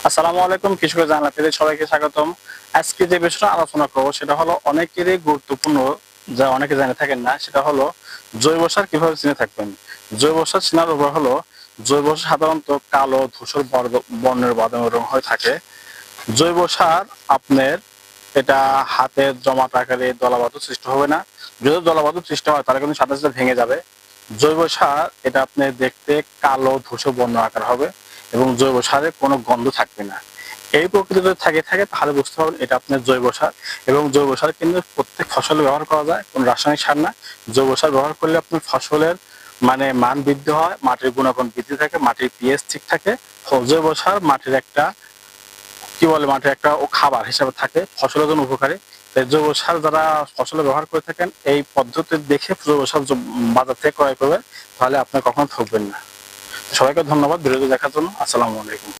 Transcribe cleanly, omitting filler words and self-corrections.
আসসালামু আলাইকুম, কৃষকের জানালা পেজে সবাইকে স্বাগতম। আজকে যে বিষয়টা আলোচনা করবো সেটা হলো অনেকেরই গুরুত্বপূর্ণ, যা অনেকে জেনে থাকেন না, সেটা হলো জৈব সার কিভাবে চিনে থাকবেন। জৈব সার চেনার উপায় হলো, জৈব সার সাধারণত কালো ধূসর বর্ণের বাদামি রং হয়ে থাকে। জৈব সার আপনার এটা হাতের জমাট আকারে দলাবদ্ধ সৃষ্টি হবে না। যদি দলাবদ্ধ সৃষ্টি হয় তাহলে কিন্তু সাথে সাথে ভেঙে যাবে। জৈব সার এটা আপনার দেখতে কালো ধূসর বর্ণ আকার হবে এবং জৈব সারে কোনো গন্ধ থাকবে না। এই প্রকৃতিতে থাকে তাহলে বুঝতে পারবেন এটা আপনার জৈব সার। এবং জৈব সার কিন্তু প্রত্যেক ফসলে ব্যবহার করা যায়, কোনো রাসায়নিক সার না। জৈব সার ব্যবহার করলে আপনার ফসলের মান বৃদ্ধি হয়, মাটির গুণাগুণ বৃদ্ধি থাকে, মাটির পিএইচ ঠিক থাকে। জৈব সার মাটির একটা মাটির একটা খাবার হিসাবে থাকে, ফসলের জন্য উপকারী। তাই জৈব সার যারা ফসলে ব্যবহার করে থাকেন এই পদ্ধতি দেখে জৈব সার বাজার থেকে ক্রয় করবেন, তাহলে আপনি কখনো ঠকবেন না। সবাইকে ধন্যবাদ ভিডিওটি দেখার জন্য। আসসালামু আলাইকুম।